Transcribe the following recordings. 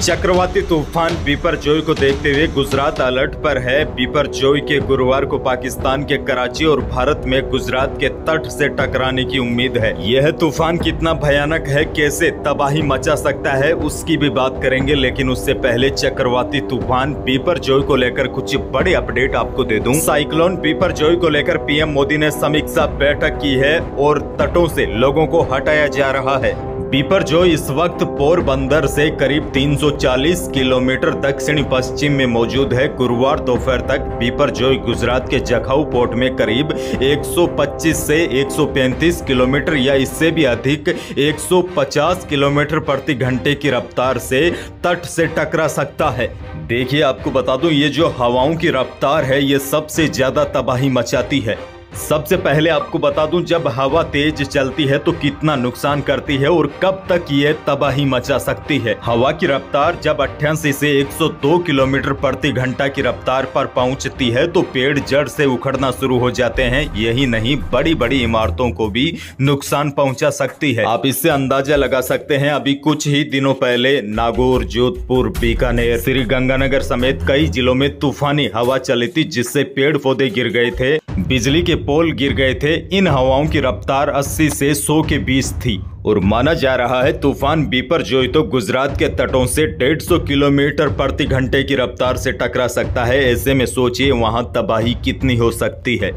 चक्रवाती तूफान बिपरजॉय को देखते हुए गुजरात अलर्ट पर है। बिपरजॉय के गुरुवार को पाकिस्तान के कराची और भारत में गुजरात के तट से टकराने की उम्मीद है। यह तूफान कितना भयानक है, कैसे तबाही मचा सकता है, उसकी भी बात करेंगे। लेकिन उससे पहले चक्रवाती तूफान बिपरजॉय को लेकर कुछ बड़े अपडेट आपको दे दूं। साइक्लोन बिपरजॉय को लेकर पीएम मोदी ने समीक्षा बैठक की है और तटों से लोगों को हटाया जा रहा है। बिपरजॉय इस वक्त पोरबंदर से करीब 340 किलोमीटर दक्षिणी पश्चिम में मौजूद है। गुरुवार दोपहर तक बिपरजॉय गुजरात के जखाऊ पोर्ट में करीब 125 से 135 किलोमीटर या इससे भी अधिक 150 किलोमीटर प्रति घंटे की रफ्तार से तट से टकरा सकता है। देखिए, आपको बता दूं, ये जो हवाओं की रफ्तार है ये सबसे ज्यादा तबाही मचाती है। सबसे पहले आपको बता दूं, जब हवा तेज चलती है तो कितना नुकसान करती है और कब तक ये तबाही मचा सकती है। हवा की रफ्तार जब 88 से 102 किलोमीटर प्रति घंटा की रफ्तार पर पहुंचती है तो पेड़ जड़ से उखड़ना शुरू हो जाते हैं। यही नहीं, बड़ी बड़ी इमारतों को भी नुकसान पहुंचा सकती है। आप इससे अंदाजा लगा सकते हैं। अभी कुछ ही दिनों पहले नागौर, जोधपुर, बीकानेर, श्रीगंगानगर समेत कई जिलों में तूफानी हवा चली थी, जिससे पेड़ पौधे गिर गए थे, बिजली के पोल गिर गए थे। इन हवाओं की रफ्तार 80 से 100 के बीच थी और माना जा रहा है तूफान बिपरजॉय तो गुजरात के तटों से 150 किलोमीटर प्रति घंटे की रफ्तार से टकरा सकता है। ऐसे में सोचिए वहां तबाही कितनी हो सकती है।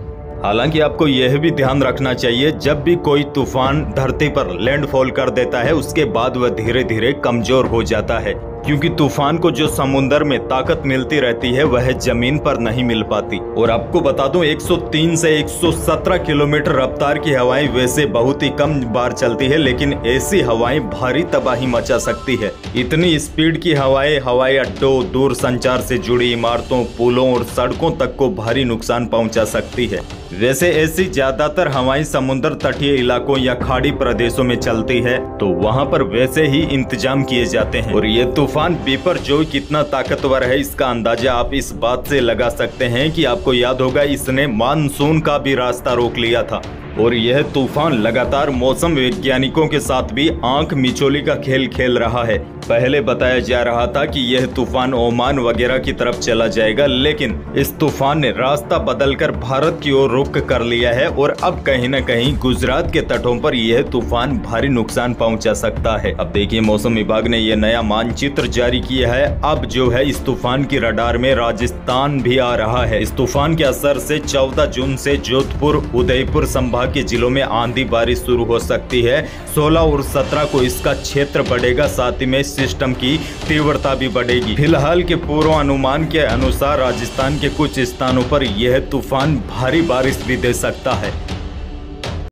हालांकि आपको यह भी ध्यान रखना चाहिए, जब भी कोई तूफान धरती पर लैंडफॉल कर देता है उसके बाद वह धीरे धीरे कमजोर हो जाता है, क्योंकि तूफान को जो समुद्र में ताकत मिलती रहती है वह जमीन पर नहीं मिल पाती। और आपको बता दूं, 103 से 117 किलोमीटर रफ्तार की हवाएं वैसे बहुत ही कम बार चलती है, लेकिन ऐसी हवाएं भारी तबाही मचा सकती है। इतनी स्पीड की हवाएं हवाई अड्डों, दूर संचार से जुड़ी इमारतों, पुलों और सड़कों तक को भारी नुकसान पहुंचा सकती है। वैसे ऐसी ज्यादातर हवाएं समुद्र तटीय इलाकों या खाड़ी प्रदेशों में चलती है, तो वहां पर वैसे ही इंतजाम किए जाते हैं। और ये तूफान बिपरजॉय कितना ताकतवर है इसका अंदाजा आप इस बात से लगा सकते हैं कि आपको याद होगा इसने मानसून का भी रास्ता रोक लिया था। और यह तूफान लगातार मौसम वैज्ञानिकों के साथ भी आंख मिचोली का खेल खेल रहा है। पहले बताया जा रहा था कि यह तूफान ओमान वगैरह की तरफ चला जाएगा, लेकिन इस तूफान ने रास्ता बदलकर भारत की ओर रुख कर लिया है और अब कहीं न कहीं गुजरात के तटों पर यह तूफान भारी नुकसान पहुंचा सकता है। अब देखिए, मौसम विभाग ने यह नया मानचित्र जारी किया है। अब जो है इस तूफान की रडार में राजस्थान भी आ रहा है। इस तूफान के असर से 14 जून से जोधपुर, उदयपुर संभाग के जिलों में आंधी बारिश शुरू हो सकती है। 16 और 17 को इसका क्षेत्र बढ़ेगा, साथ ही में सिस्टम की तीव्रता भी बढ़ेगी। फिलहाल के पूर्वानुमान के अनुसार राजस्थान के कुछ स्थानों पर यह तूफान भारी बारिश भी दे सकता है।